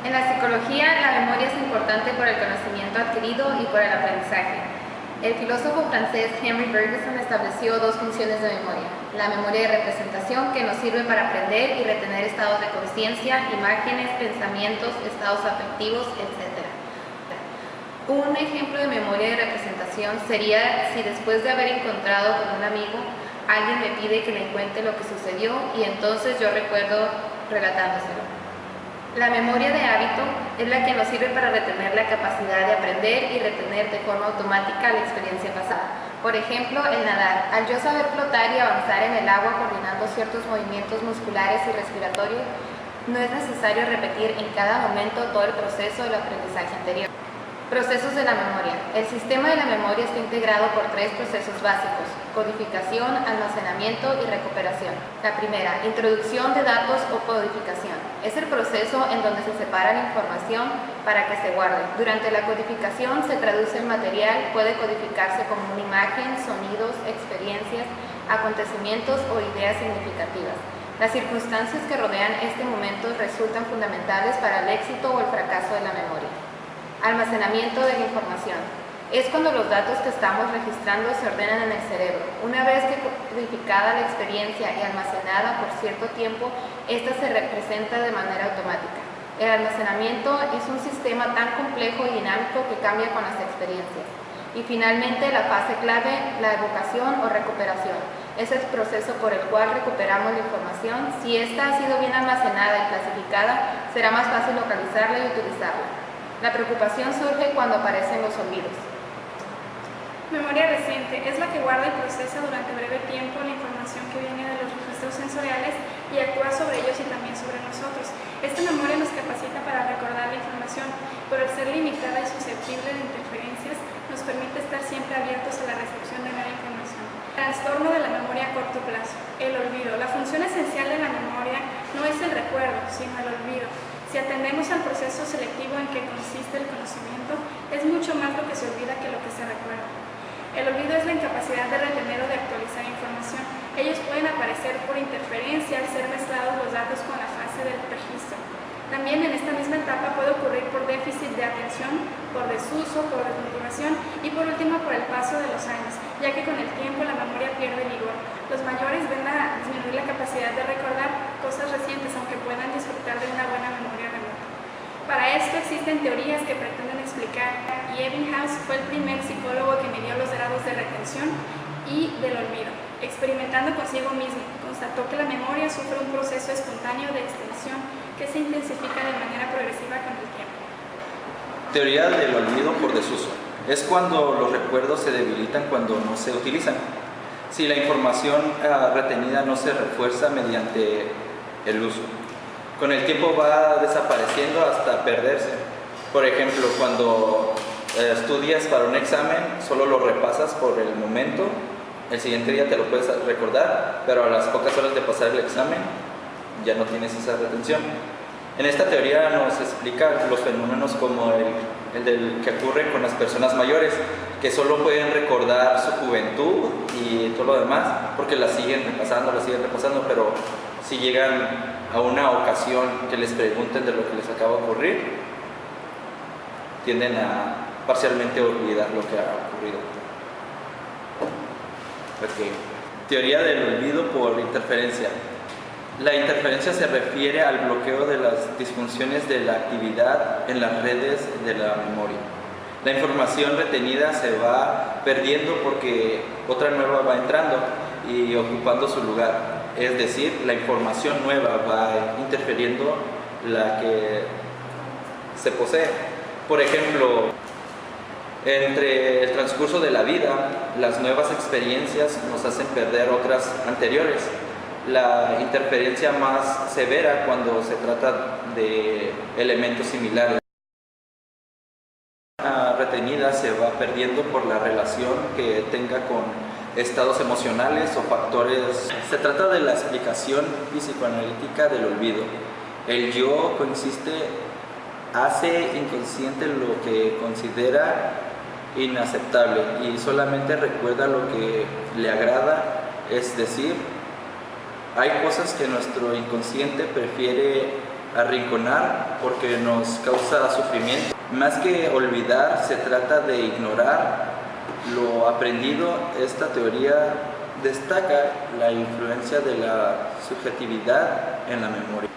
En la psicología, la memoria es importante por el conocimiento adquirido y por el aprendizaje. El filósofo francés Henry Bergson estableció dos funciones de memoria: la memoria de representación, que nos sirve para aprender y retener estados de conciencia, imágenes, pensamientos, estados afectivos, etc. Un ejemplo de memoria de representación sería si después de haber encontrado con un amigo, alguien me pide que le cuente lo que sucedió y entonces yo recuerdo relatándoselo. La memoria de hábito es la que nos sirve para retener la capacidad de aprender y retener de forma automática la experiencia pasada. Por ejemplo, el nadar. Al yo saber flotar y avanzar en el agua coordinando ciertos movimientos musculares y respiratorios, no es necesario repetir en cada momento todo el proceso del aprendizaje anterior. Procesos de la memoria. El sistema de la memoria está integrado por tres procesos básicos: codificación, almacenamiento y recuperación. La primera, introducción de datos o codificación. Es el proceso en donde se separa la información para que se guarde. Durante la codificación se traduce el material, puede codificarse como una imagen, sonidos, experiencias, acontecimientos o ideas significativas. Las circunstancias que rodean este momento resultan fundamentales para el éxito o el fracaso de la memoria. Almacenamiento de la información. Es cuando los datos que estamos registrando se ordenan en el cerebro. Una vez que codificada la experiencia y almacenada por cierto tiempo, esta se representa de manera automática. El almacenamiento es un sistema tan complejo y dinámico que cambia con las experiencias. Y finalmente, la fase clave, la evocación o recuperación. Es el proceso por el cual recuperamos la información. Si esta ha sido bien almacenada y clasificada, será más fácil localizarla y utilizarla. La preocupación surge cuando aparecen los olvidos. Memoria reciente es la que guarda y procesa durante breve tiempo la información que viene de los registros sensoriales y actúa sobre ellos y también sobre nosotros. Esta memoria nos capacita para recordar la información, pero al ser limitada y susceptible de interferencias, nos permite estar siempre abiertos a la recepción de nueva información. Trastorno de la memoria a corto plazo. El olvido. La función esencial de la memoria no es el recuerdo, sino el olvido. Si atendemos al proceso selectivo en que consiste el conocimiento, es mucho más lo que se olvida que lo que se recuerda. El olvido es la incapacidad de retener o de actualizar información. Ellos pueden aparecer por interferencia al ser mezclados los datos con la fase del registro. También en esta misma etapa puede ocurrir por déficit de atención, por desuso, por desmotivación y por último por el paso de los años, ya que con el tiempo la memoria pierde vigor. Los mayores ven a disminuir la capacidad de recordar cosas recientes, aunque puedan disfrutar de una buena memoria remota. Para esto existen teorías que pretenden explicar, y Ebbinghaus fue el primer psicólogo que midió los grados de retención y del olvido. Experimentando consigo mismo, constató que la memoria sufre un proceso espontáneo de extensión que se intensifica de manera progresiva con el tiempo. Teoría del olvido por desuso. Es cuando los recuerdos se debilitan cuando no se utilizan. Si la información retenida no se refuerza mediante el uso. Con el tiempo va desapareciendo hasta perderse. Por ejemplo, cuando estudias para un examen, solo lo repasas por el momento, el siguiente día te lo puedes recordar, pero a las pocas horas de pasar el examen ya no tienes esa retención. En esta teoría nos explica los fenómenos como el del que ocurre con las personas mayores, que solo pueden recordar su juventud y todo lo demás, porque la siguen repasando, pero si llegan a una ocasión que les pregunten de lo que les acaba de ocurrir, tienden a parcialmente olvidar lo que ha ocurrido. Okay. Teoría del olvido por interferencia. La interferencia se refiere al bloqueo de las disfunciones de la actividad en las redes de la memoria. La información retenida se va perdiendo porque otra nueva va entrando y ocupando su lugar. Es decir, la información nueva va interfiriendo la que se posee. Por ejemplo, entre el transcurso de la vida, las nuevas experiencias nos hacen perder otras anteriores. La interferencia más severa cuando se trata de elementos similares. La retenida se va perdiendo por la relación que tenga con estados emocionales o factores. Se trata de la explicación psicoanalítica del olvido. El yo hace inconsciente lo que considera inaceptable y solamente recuerda lo que le agrada, es decir, hay cosas que nuestro inconsciente prefiere arrinconar porque nos causa sufrimiento. Más que olvidar, se trata de ignorar lo aprendido. Esta teoría destaca la influencia de la subjetividad en la memoria.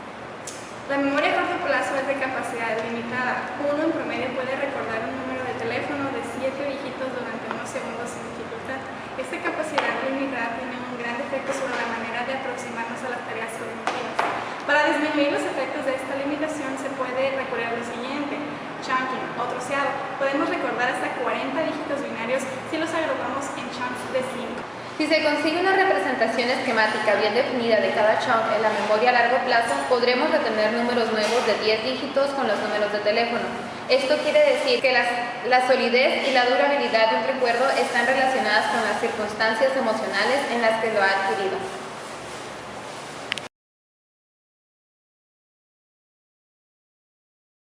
La memoria a corto plazo es de capacidad limitada. Uno en promedio puede recordar un número de teléfono de 7 dígitos durante unos segundos sin dificultad. Esta capacidad limitada tiene un gran efecto sobre la manera de aproximarnos a las tareas cognitivas. Para disminuir los efectos de esta limitación se puede recurrir a lo siguiente: chunking o troceado. Podemos recordar hasta 40 dígitos binarios si los agrupamos en chunks de 5. Si se consigue una representación esquemática bien definida de cada chunk en la memoria a largo plazo, podremos retener números nuevos de 10 dígitos con los números de teléfono. Esto quiere decir que la solidez y la durabilidad de un recuerdo están relacionadas con las circunstancias emocionales en las que lo ha adquirido.